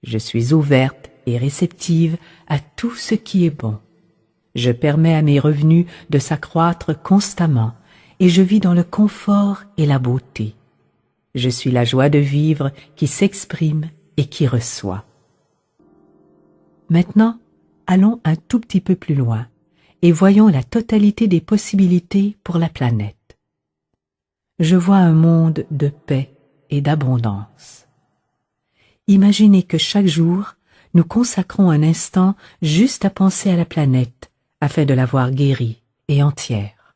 Je suis ouverte et réceptive à tout ce qui est bon. Je permets à mes revenus de s'accroître constamment et je vis dans le confort et la beauté. Je suis la joie de vivre qui s'exprime et qui reçoit. Maintenant, allons un tout petit peu plus loin et voyons la totalité des possibilités pour la planète. Je vois un monde de paix et d'abondance. Imaginez que chaque jour, nous consacrons un instant juste à penser à la planète afin de la voir guérie et entière.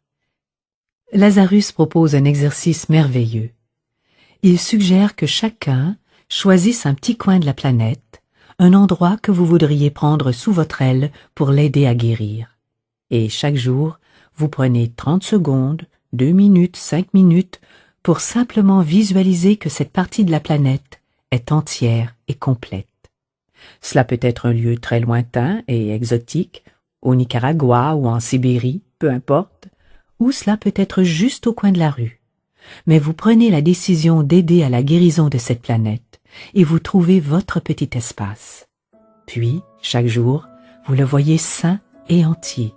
Lazarus propose un exercice merveilleux. Il suggère que chacun choisisse un petit coin de la planète, un endroit que vous voudriez prendre sous votre aile pour l'aider à guérir. Et chaque jour, vous prenez 30 secondes, 2 minutes, 5 minutes pour simplement visualiser que cette partie de la planète est entière et complète. Cela peut être un lieu très lointain et exotique, au Nicaragua ou en Sibérie, peu importe, ou cela peut être juste au coin de la rue. Mais vous prenez la décision d'aider à la guérison de cette planète et vous trouvez votre petit espace. Puis, chaque jour, vous le voyez sain et entier.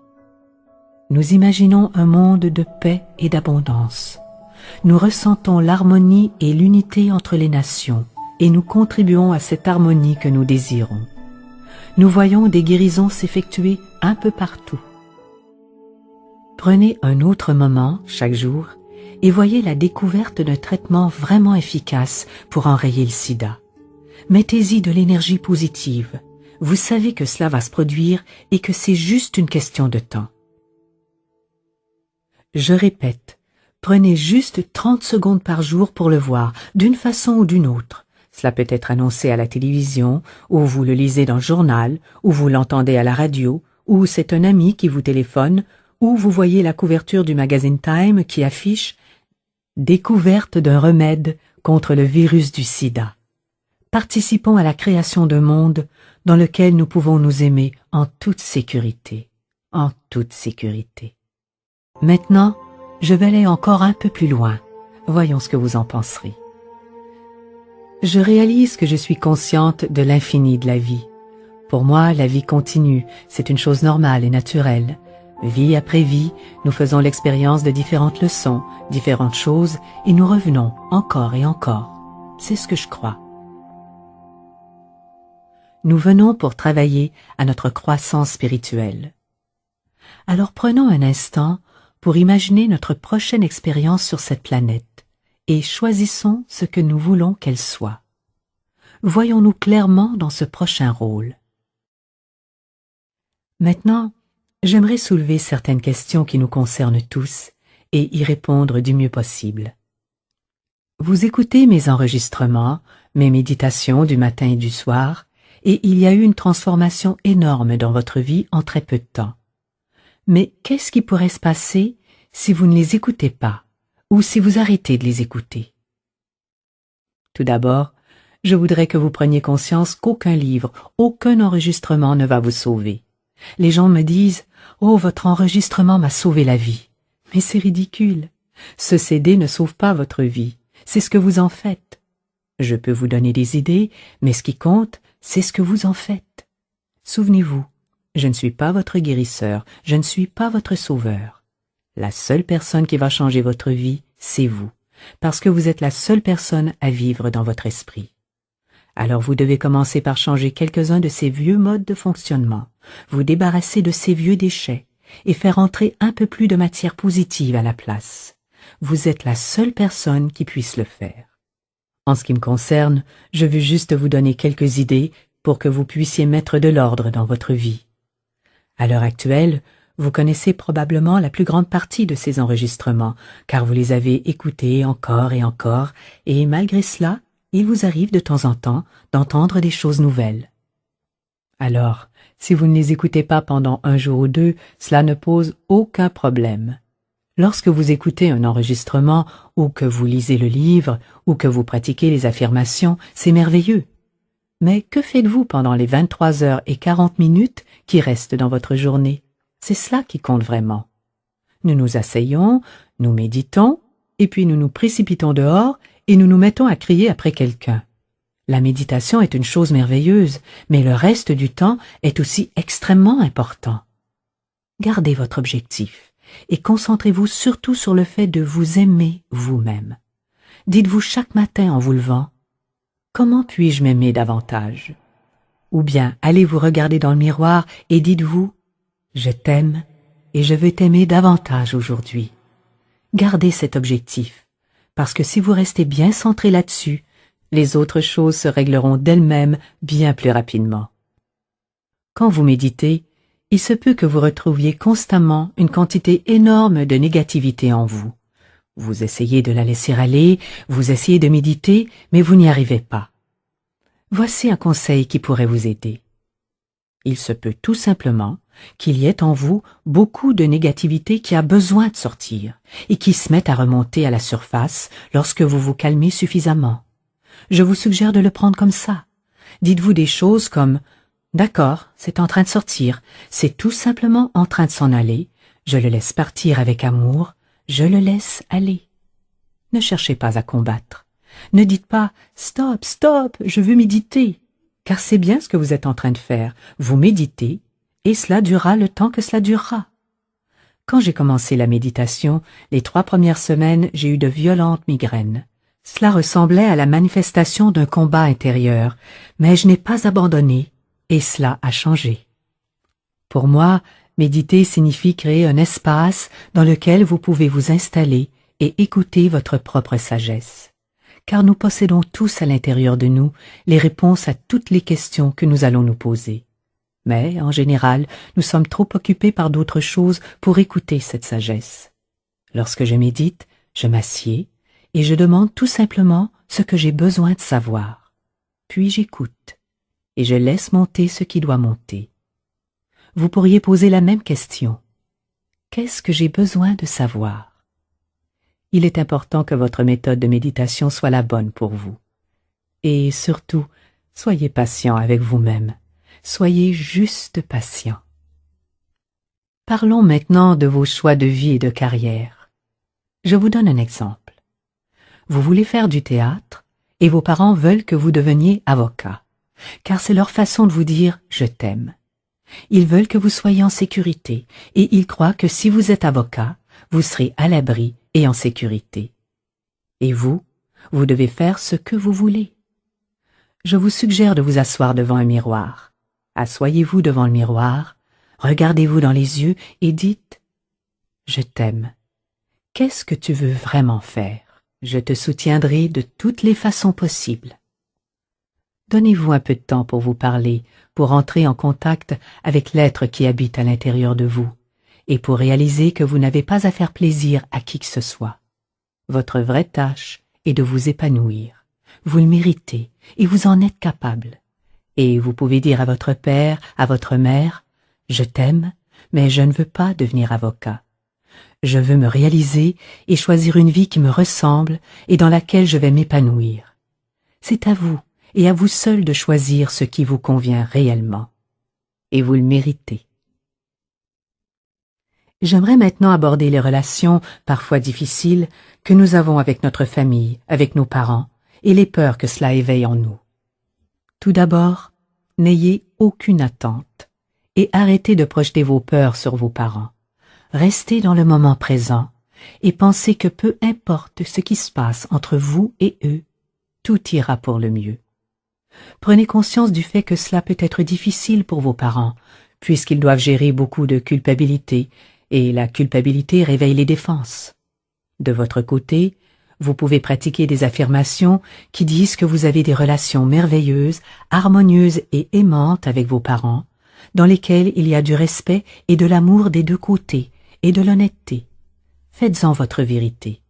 Nous imaginons un monde de paix et d'abondance. Nous ressentons l'harmonie et l'unité entre les nations et nous contribuons à cette harmonie que nous désirons. Nous voyons des guérisons s'effectuer un peu partout. Prenez un autre moment chaque jour et voyez la découverte d'un traitement vraiment efficace pour enrayer le sida. Mettez-y de l'énergie positive. Vous savez que cela va se produire et que c'est juste une question de temps. Je répète, prenez juste 30 secondes par jour pour le voir, d'une façon ou d'une autre. Cela peut être annoncé à la télévision, ou vous le lisez dans le journal, ou vous l'entendez à la radio, ou c'est un ami qui vous téléphone, ou vous voyez la couverture du magazine Time qui affiche « Découverte d'un remède contre le virus du sida ». Participons à la création d'un monde dans lequel nous pouvons nous aimer en toute sécurité. En toute sécurité. Maintenant, je vais aller encore un peu plus loin. Voyons ce que vous en penserez. Je réalise que je suis consciente de l'infini de la vie. Pour moi, la vie continue, c'est une chose normale et naturelle. Vie après vie, nous faisons l'expérience de différentes leçons, différentes choses, et nous revenons encore et encore. C'est ce que je crois. Nous venons pour travailler à notre croissance spirituelle. Alors prenons un instant pour imaginer notre prochaine expérience sur cette planète et choisissons ce que nous voulons qu'elle soit. Voyons-nous clairement dans ce prochain rôle. Maintenant, j'aimerais soulever certaines questions qui nous concernent tous et y répondre du mieux possible. Vous écoutez mes enregistrements, mes méditations du matin et du soir, et il y a eu une transformation énorme dans votre vie en très peu de temps. Mais qu'est-ce qui pourrait se passer si vous ne les écoutez pas, ou si vous arrêtez de les écouter? Tout d'abord, je voudrais que vous preniez conscience qu'aucun livre, aucun enregistrement ne va vous sauver. Les gens me disent « Oh, votre enregistrement m'a sauvé la vie ». Mais c'est ridicule. Ce CD ne sauve pas votre vie, c'est ce que vous en faites. Je peux vous donner des idées, mais ce qui compte, c'est ce que vous en faites. Souvenez-vous, je ne suis pas votre guérisseur, je ne suis pas votre sauveur. La seule personne qui va changer votre vie, c'est vous, parce que vous êtes la seule personne à vivre dans votre esprit. Alors vous devez commencer par changer quelques-uns de ces vieux modes de fonctionnement, vous débarrasser de ces vieux déchets et faire entrer un peu plus de matière positive à la place. Vous êtes la seule personne qui puisse le faire. En ce qui me concerne, je veux juste vous donner quelques idées pour que vous puissiez mettre de l'ordre dans votre vie. À l'heure actuelle, vous connaissez probablement la plus grande partie de ces enregistrements, car vous les avez écoutés encore et encore, et malgré cela, il vous arrive de temps en temps d'entendre des choses nouvelles. Alors, si vous ne les écoutez pas pendant un jour ou deux, cela ne pose aucun problème. Lorsque vous écoutez un enregistrement, ou que vous lisez le livre, ou que vous pratiquez les affirmations, c'est merveilleux. Mais que faites-vous pendant les 23h40 qui restent dans votre journée? C'est cela qui compte vraiment. Nous nous asseyons, nous méditons, et puis nous nous précipitons dehors et nous nous mettons à crier après quelqu'un. La méditation est une chose merveilleuse, mais le reste du temps est aussi extrêmement important. Gardez votre objectif et concentrez-vous surtout sur le fait de vous aimer vous-même. Dites-vous chaque matin en vous levant « Comment puis-je m'aimer davantage ?» Ou bien allez vous regarder dans le miroir et dites-vous « Je t'aime et je veux t'aimer davantage aujourd'hui. » Gardez cet objectif, parce que si vous restez bien centré là-dessus, les autres choses se régleront d'elles-mêmes bien plus rapidement. Quand vous méditez, il se peut que vous retrouviez constamment une quantité énorme de négativité en vous. Vous essayez de la laisser aller, vous essayez de méditer, mais vous n'y arrivez pas. Voici un conseil qui pourrait vous aider. Il se peut tout simplement qu'il y ait en vous beaucoup de négativité qui a besoin de sortir et qui se met à remonter à la surface lorsque vous vous calmez suffisamment. Je vous suggère de le prendre comme ça. Dites-vous des choses comme « D'accord, c'est en train de sortir, c'est tout simplement en train de s'en aller, je le laisse partir avec amour, je le laisse aller. » Ne cherchez pas à combattre. Ne dites pas « Stop, stop, je veux méditer », car c'est bien ce que vous êtes en train de faire. Vous méditez, et cela durera le temps que cela durera. Quand j'ai commencé la méditation, les 3 premières semaines, j'ai eu de violentes migraines. Cela ressemblait à la manifestation d'un combat intérieur, mais je n'ai pas abandonné, et cela a changé. Pour moi, méditer signifie créer un espace dans lequel vous pouvez vous installer et écouter votre propre sagesse. Car nous possédons tous à l'intérieur de nous les réponses à toutes les questions que nous allons nous poser. Mais, en général, nous sommes trop occupés par d'autres choses pour écouter cette sagesse. Lorsque je médite, je m'assieds et je demande tout simplement ce que j'ai besoin de savoir. Puis j'écoute et je laisse monter ce qui doit monter. Vous pourriez poser la même question. Qu'est-ce que j'ai besoin de savoir? Il est important que votre méthode de méditation soit la bonne pour vous. Et surtout, soyez patient avec vous-même. Soyez juste patient. Parlons maintenant de vos choix de vie et de carrière. Je vous donne un exemple. Vous voulez faire du théâtre et vos parents veulent que vous deveniez avocat, car c'est leur façon de vous dire « je t'aime ». Ils veulent que vous soyez en sécurité et ils croient que si vous êtes avocat, vous serez à l'abri et en sécurité. Et vous, vous devez faire ce que vous voulez. Je vous suggère de vous asseoir devant un miroir. Assoyez-vous devant le miroir, regardez-vous dans les yeux et dites « Je t'aime. Qu'est-ce que tu veux vraiment faire? Je te soutiendrai de toutes les façons possibles. » Donnez-vous un peu de temps pour vous parler, pour entrer en contact avec l'être qui habite à l'intérieur de vous, et pour réaliser que vous n'avez pas à faire plaisir à qui que ce soit. Votre vraie tâche est de vous épanouir. Vous le méritez et vous en êtes capable. Et vous pouvez dire à votre père, à votre mère, « Je t'aime, mais je ne veux pas devenir avocat. Je veux me réaliser et choisir une vie qui me ressemble et dans laquelle je vais m'épanouir. » C'est à vous et à vous seul de choisir ce qui vous convient réellement. Et vous le méritez. J'aimerais maintenant aborder les relations, parfois difficiles, que nous avons avec notre famille, avec nos parents, et les peurs que cela éveille en nous. Tout d'abord, n'ayez aucune attente, et arrêtez de projeter vos peurs sur vos parents. Restez dans le moment présent, et pensez que peu importe ce qui se passe entre vous et eux, tout ira pour le mieux. Prenez conscience du fait que cela peut être difficile pour vos parents, puisqu'ils doivent gérer beaucoup de culpabilité, et la culpabilité réveille les défenses. De votre côté, vous pouvez pratiquer des affirmations qui disent que vous avez des relations merveilleuses, harmonieuses et aimantes avec vos parents, dans lesquelles il y a du respect et de l'amour des deux côtés, et de l'honnêteté. Faites-en votre vérité.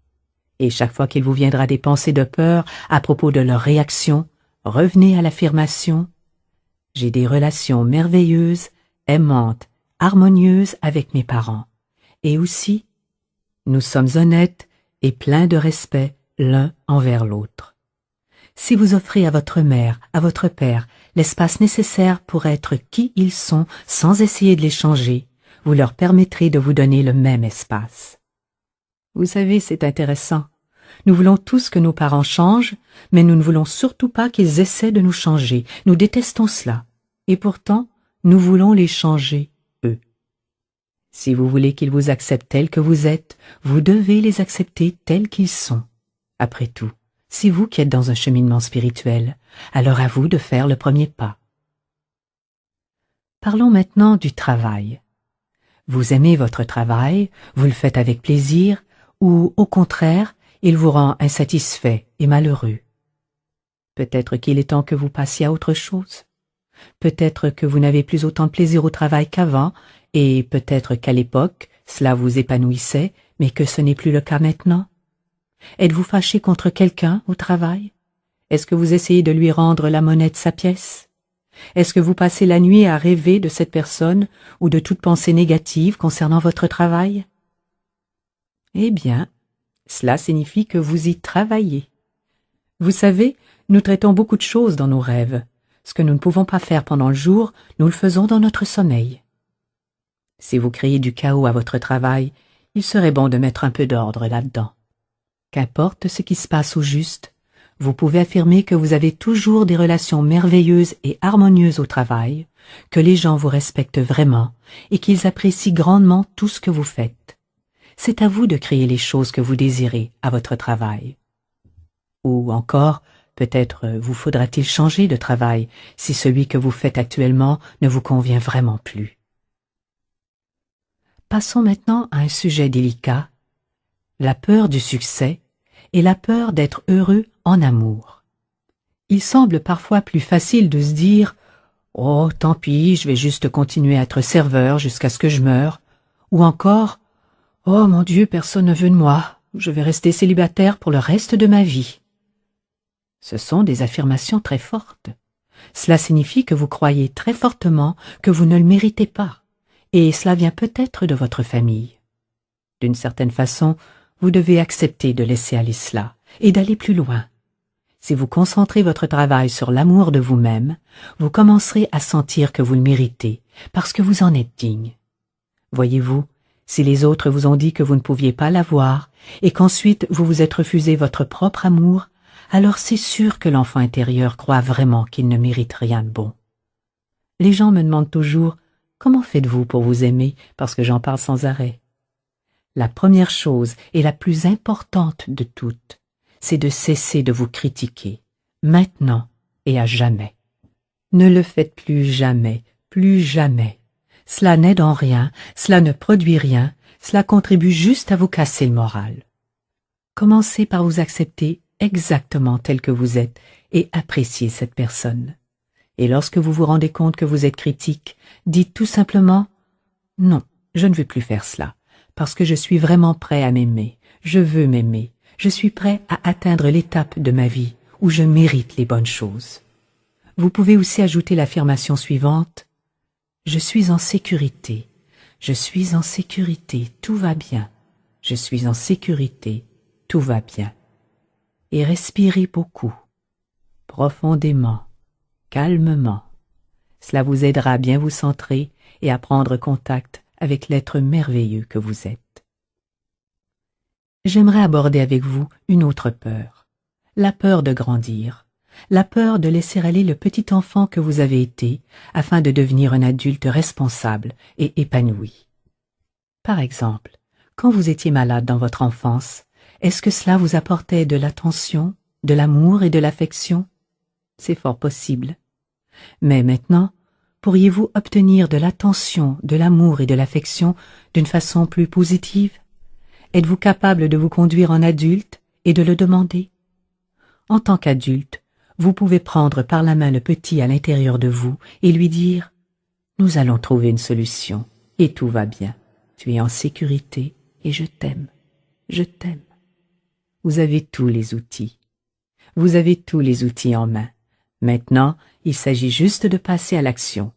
Et chaque fois qu'il vous viendra des pensées de peur à propos de leur réaction, revenez à l'affirmation « J'ai des relations merveilleuses, aimantes, harmonieuses avec mes parents. » Et aussi, nous sommes honnêtes et pleins de respect l'un envers l'autre. Si vous offrez à votre mère, à votre père, l'espace nécessaire pour être qui ils sont sans essayer de les changer, vous leur permettrez de vous donner le même espace. Vous savez, c'est intéressant. Nous voulons tous que nos parents changent, mais nous ne voulons surtout pas qu'ils essaient de nous changer. Nous détestons cela. Et pourtant, nous voulons les changer, eux. Si vous voulez qu'ils vous acceptent tels que vous êtes, vous devez les accepter tels qu'ils sont. Après tout, c'est vous qui êtes dans un cheminement spirituel, alors à vous de faire le premier pas. Parlons maintenant du travail. Vous aimez votre travail, vous le faites avec plaisir, ou au contraire, il vous rend insatisfait et malheureux. Peut-être qu'il est temps que vous passiez à autre chose. Peut-être que vous n'avez plus autant de plaisir au travail qu'avant, et peut-être qu'à l'époque, cela vous épanouissait, mais que ce n'est plus le cas maintenant. Êtes-vous fâché contre quelqu'un au travail? Est-ce que vous essayez de lui rendre la monnaie de sa pièce? Est-ce que vous passez la nuit à rêver de cette personne ou de toute pensée négative concernant votre travail? Eh bien, cela signifie que vous y travaillez. Vous savez, nous traitons beaucoup de choses dans nos rêves. Ce que nous ne pouvons pas faire pendant le jour, nous le faisons dans notre sommeil. Si vous créez du chaos à votre travail, il serait bon de mettre un peu d'ordre là-dedans. Qu'importe ce qui se passe au juste, vous pouvez affirmer que vous avez toujours des relations merveilleuses et harmonieuses au travail, que les gens vous respectent vraiment et qu'ils apprécient grandement tout ce que vous faites. C'est à vous de créer les choses que vous désirez à votre travail. Ou encore, peut-être vous faudra-t-il changer de travail si celui que vous faites actuellement ne vous convient vraiment plus. Passons maintenant à un sujet délicat, la peur du succès et la peur d'être heureux en amour. Il semble parfois plus facile de se dire « Oh, tant pis, je vais juste continuer à être serveur jusqu'à ce que je meure » ou encore « Oh mon Dieu, personne ne veut de moi, je vais rester célibataire pour le reste de ma vie ». Ce sont des affirmations très fortes. Cela signifie que vous croyez très fortement que vous ne le méritez pas, et cela vient peut-être de votre famille. D'une certaine façon, vous devez accepter de laisser aller cela et d'aller plus loin. Si vous concentrez votre travail sur l'amour de vous-même, vous commencerez à sentir que vous le méritez, parce que vous en êtes digne. Voyez-vous, si les autres vous ont dit que vous ne pouviez pas l'avoir, et qu'ensuite vous vous êtes refusé votre propre amour, alors c'est sûr que l'enfant intérieur croit vraiment qu'il ne mérite rien de bon. Les gens me demandent toujours « Comment faites-vous pour vous aimer ?» parce que j'en parle sans arrêt. La première chose et la plus importante de toutes, c'est de cesser de vous critiquer, maintenant et à jamais. Ne le faites plus jamais, plus jamais. Cela n'aide en rien, cela ne produit rien, cela contribue juste à vous casser le moral. Commencez par vous accepter exactement tel que vous êtes et apprécier cette personne. Et lorsque vous vous rendez compte que vous êtes critique, dites tout simplement « Non, je ne veux plus faire cela, parce que je suis vraiment prêt à m'aimer, je veux m'aimer, je suis prêt à atteindre l'étape de ma vie où je mérite les bonnes choses. » Vous pouvez aussi ajouter l'affirmation suivante « Je suis en sécurité, je suis en sécurité, tout va bien, je suis en sécurité, tout va bien. » Et respirez beaucoup, profondément, calmement. Cela vous aidera à bien vous centrer et à prendre contact avec l'être merveilleux que vous êtes. J'aimerais aborder avec vous une autre peur, la peur de grandir, la peur de laisser aller le petit enfant que vous avez été afin de devenir un adulte responsable et épanoui. Par exemple, quand vous étiez malade dans votre enfance, est-ce que cela vous apportait de l'attention, de l'amour et de l'affection? C'est fort possible. Mais maintenant, pourriez-vous obtenir de l'attention, de l'amour et de l'affection d'une façon plus positive? Êtes-vous capable de vous conduire en adulte et de le demander? En tant qu'adulte, vous pouvez prendre par la main le petit à l'intérieur de vous et lui dire « Nous allons trouver une solution et tout va bien. Tu es en sécurité et je t'aime. Je t'aime. » Vous avez tous les outils. Vous avez tous les outils en main. Maintenant, il s'agit juste de passer à l'action.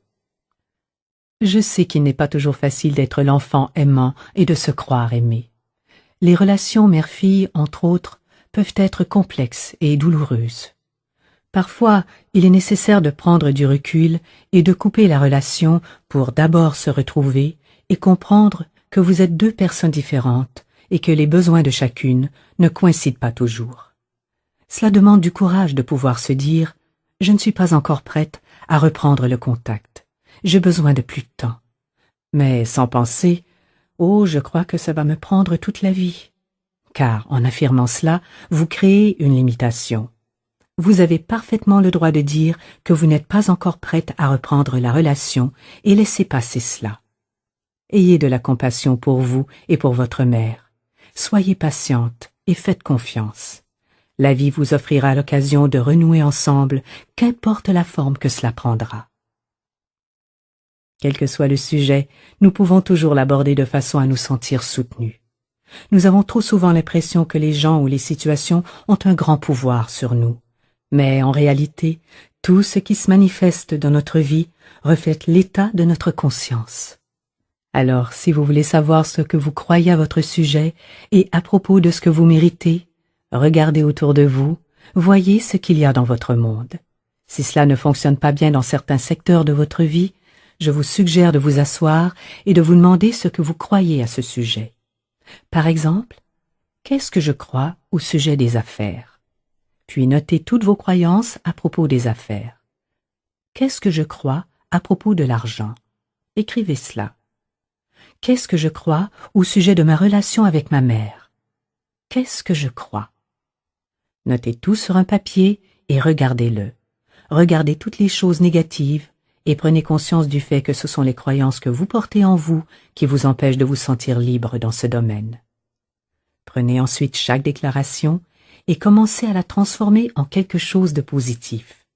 Je sais qu'il n'est pas toujours facile d'être l'enfant aimant et de se croire aimé. Les relations mère-fille, entre autres, peuvent être complexes et douloureuses. Parfois, il est nécessaire de prendre du recul et de couper la relation pour d'abord se retrouver et comprendre que vous êtes deux personnes différentes et que les besoins de chacune ne coïncident pas toujours. Cela demande du courage de pouvoir se dire « Je ne suis pas encore prête à reprendre le contact. J'ai besoin de plus de temps. » Mais sans penser Oh, je crois que ça va me prendre toute la vie. Car, en affirmant cela, vous créez une limitation. Vous avez parfaitement le droit de dire que vous n'êtes pas encore prête à reprendre la relation et laissez passer cela. Ayez de la compassion pour vous et pour votre mère. Soyez patiente et faites confiance. La vie vous offrira l'occasion de renouer ensemble, qu'importe la forme que cela prendra. Quel que soit le sujet, nous pouvons toujours l'aborder de façon à nous sentir soutenus. Nous avons trop souvent l'impression que les gens ou les situations ont un grand pouvoir sur nous. Mais en réalité, tout ce qui se manifeste dans notre vie reflète l'état de notre conscience. Alors, si vous voulez savoir ce que vous croyez à votre sujet et à propos de ce que vous méritez, regardez autour de vous, voyez ce qu'il y a dans votre monde. Si cela ne fonctionne pas bien dans certains secteurs de votre vie, je vous suggère de vous asseoir et de vous demander ce que vous croyez à ce sujet. Par exemple, qu'est-ce que je crois au sujet des affaires? Puis notez toutes vos croyances à propos des affaires. Qu'est-ce que je crois à propos de l'argent? Écrivez cela. Qu'est-ce que je crois au sujet de ma relation avec ma mère? Qu'est-ce que je crois? Notez tout sur un papier et regardez-le. Regardez toutes les choses négatives et prenez conscience du fait que ce sont les croyances que vous portez en vous qui vous empêchent de vous sentir libre dans ce domaine. Prenez ensuite chaque déclaration et commencez à la transformer en quelque chose de positif.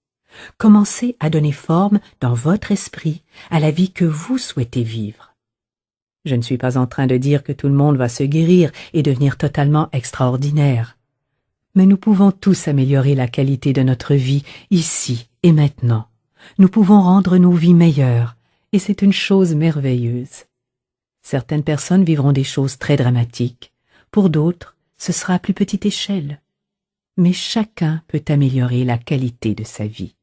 Commencez à donner forme dans votre esprit à la vie que vous souhaitez vivre. Je ne suis pas en train de dire que tout le monde va se guérir et devenir totalement extraordinaire. Mais nous pouvons tous améliorer la qualité de notre vie ici et maintenant. Nous pouvons rendre nos vies meilleures, et c'est une chose merveilleuse. Certaines personnes vivront des choses très dramatiques. Pour d'autres, ce sera à plus petite échelle. Mais chacun peut améliorer la qualité de sa vie.